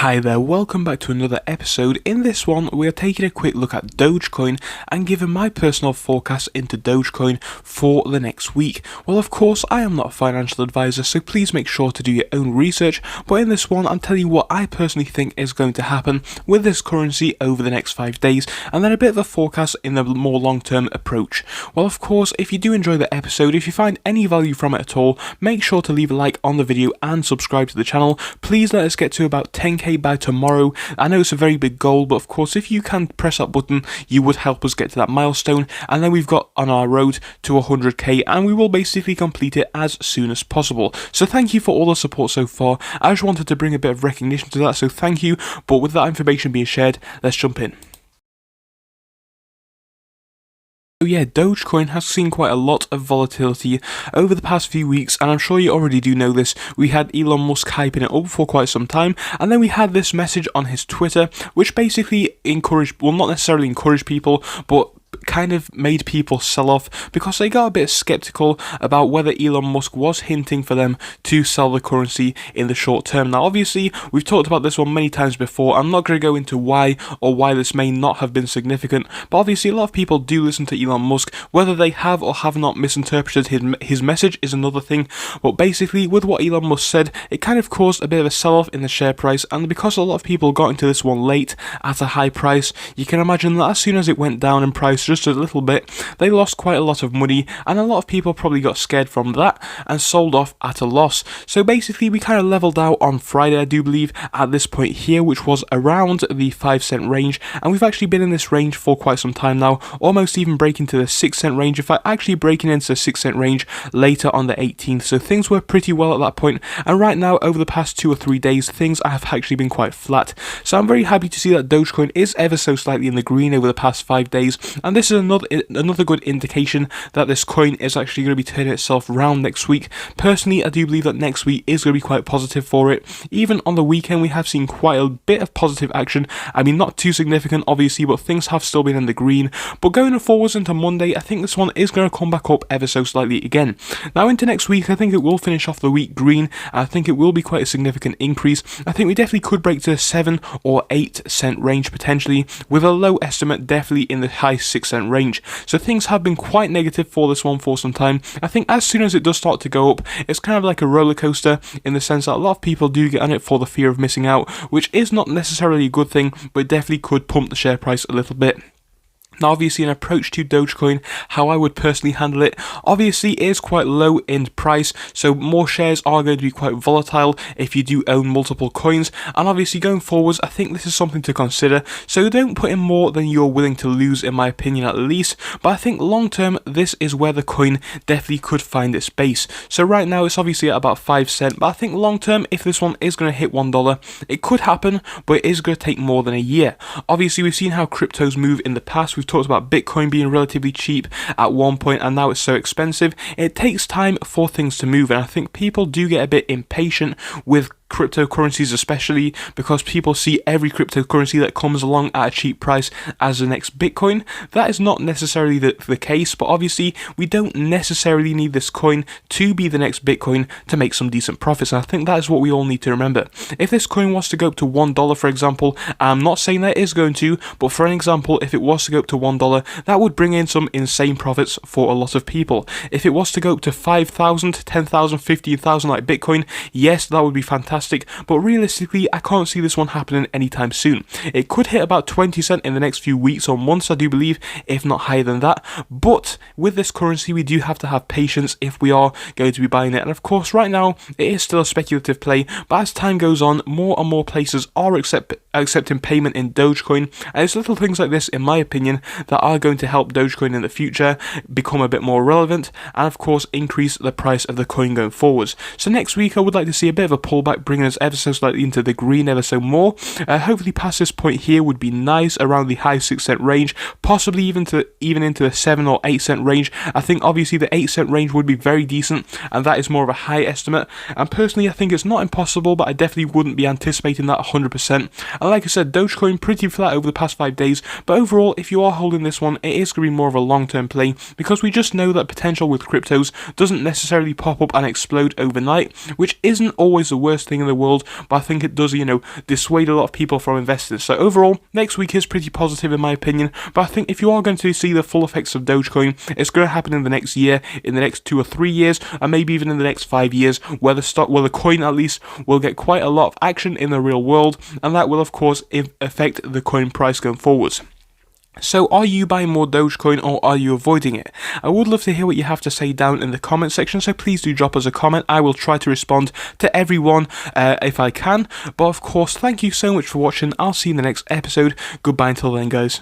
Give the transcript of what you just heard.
Hi there, welcome back to another episode. In this one, we are taking a quick look at Dogecoin and giving my personal forecast into Dogecoin for the next week. Well, of course, I am not a financial advisor, so please make sure to do your own research, but in this one, I'm telling you what I personally think is going to happen with this currency over the next 5 days, and then a bit of a forecast in the more long-term approach. Well, of course, if you do enjoy the episode, if you find any value from it at all, make sure to leave a like on the video and subscribe to the channel. Please let us get to about 10k by tomorrow. I know it's a very big goal, but of course if you can press that button, you would help us get to that milestone, and then we've got on our road to 100k, and we will basically complete it as soon as possible. So thank you for all the support so far. I just wanted to bring a bit of recognition to that, so thank you. But with that information being shared, let's jump in. So yeah, Dogecoin has seen quite a lot of volatility over the past few weeks, and I'm sure you already do know this. We had Elon Musk hyping it up for quite some time, and then we had this message on his Twitter, which basically encouraged, well, not necessarily encouraged people, but kind of made people sell off because they got a bit skeptical about whether Elon Musk was hinting for them to sell the currency in the short term. Now, obviously, we've talked about this one many times before. I'm not going to go into why or why this may not have been significant, but obviously a lot of people do listen to Elon Musk. Whether they have or have not misinterpreted his message is another thing, but basically with what Elon Musk said, it kind of caused a bit of a sell-off in the share price, and because a lot of people got into this one late at a high price, you can imagine that as soon as it went down in price just a little bit, they lost quite a lot of money, and a lot of people probably got scared from that and sold off at a loss. So basically we kind of leveled out on Friday, I do believe, at this point here, which was around the 5-cent range, and we've actually been in this range for quite some time now, almost even breaking to the 6-cent range, in fact actually breaking into the 6-cent range later on the 18th, so things were pretty well at that point, and right now over the past 2 or 3 days things have actually been quite flat. So I'm very happy to see that Dogecoin is ever so slightly in the green over the past 5 days, and this is another good indication that this coin is actually going to be turning itself around next week. Personally, I do believe that next week is going to be quite positive for it. Even on the weekend, we have seen quite a bit of positive action. I mean, not too significant, obviously, but things have still been in the green. But going forwards into Monday, I think this one is going to come back up ever so slightly again. Now, into next week, I think it will finish off the week green. I think it will be quite a significant increase. I think we definitely could break to the 7 or 8 cent range potentially, with a low estimate definitely in the high 6-cent range. So things have been quite negative for this one for some time. I think as soon as it does start to go up, it's kind of like a roller coaster in the sense that a lot of people do get on it for the fear of missing out, which is not necessarily a good thing, but it definitely could pump the share price a little bit. Now, obviously, an approach to Dogecoin, how I would personally handle it, obviously it is quite low in price, so more shares are going to be quite volatile if you do own multiple coins, and obviously going forwards, I think this is something to consider, so don't put in more than you're willing to lose, in my opinion at least, but I think long term, this is where the coin definitely could find its base. So right now, it's obviously at about 5 cents, but I think long term, if this one is going to hit $1, it could happen, but it is going to take more than a year. Obviously, we've seen how cryptos move in the past. We've talked about Bitcoin being relatively cheap at one point, and now it's so expensive. It takes time for things to move, and I think people do get a bit impatient with cryptocurrencies, especially because people see every cryptocurrency that comes along at a cheap price as the next Bitcoin. That is not necessarily the case, but obviously we don't necessarily need this coin to be the next Bitcoin to make some decent profits, and I think that is what we all need to remember. If this coin was to go up to $1, for example, I'm not saying that it is going to, but for an example, if it was to go up to $1, that would bring in some insane profits for a lot of people. If it was to go up to 5,000, 10,000, 15,000 like Bitcoin, yes, that would be fantastic, but realistically, I can't see this one happening anytime soon. It could hit about 20 cents in the next few weeks or months, I do believe, if not higher than that, but with this currency, we do have to have patience if we are going to be buying it, and of course, right now, it is still a speculative play, but as time goes on, more and more places are accepting payment in Dogecoin, and it's little things like this, in my opinion, that are going to help Dogecoin in the future become a bit more relevant, and of course, increase the price of the coin going forwards. So next week, I would like to see a bit of a pullback, bringing us ever so slightly into the green ever so more. Hopefully past this point here would be nice, around the high 6-cent range, possibly even into the 7 or 8 cent range. I think obviously the 8-cent range would be very decent, and that is more of a high estimate, and personally I think it's not impossible, but I definitely wouldn't be anticipating that 100%, and And like I said, Dogecoin pretty flat over the past 5 days, but overall, if you are holding this one, it is going to be more of a long-term play, because we just know that potential with cryptos doesn't necessarily pop up and explode overnight, which isn't always the worst thing in the world, but I think it does, dissuade a lot of people from investing. So overall, next week is pretty positive in my opinion, but I think if you are going to see the full effects of Dogecoin, it's going to happen in the next year, in the next 2 or 3 years, and maybe even in the next 5 years, where the coin at least will get quite a lot of action in the real world, and that will of course affect the coin price going forwards. So are you buying more Dogecoin or are you avoiding it? I would love to hear what you have to say down in the comment section, so please do drop us a comment. I will try to respond to everyone if I can. But of course, thank you so much for watching. I'll see you in the next episode. Goodbye until then, guys.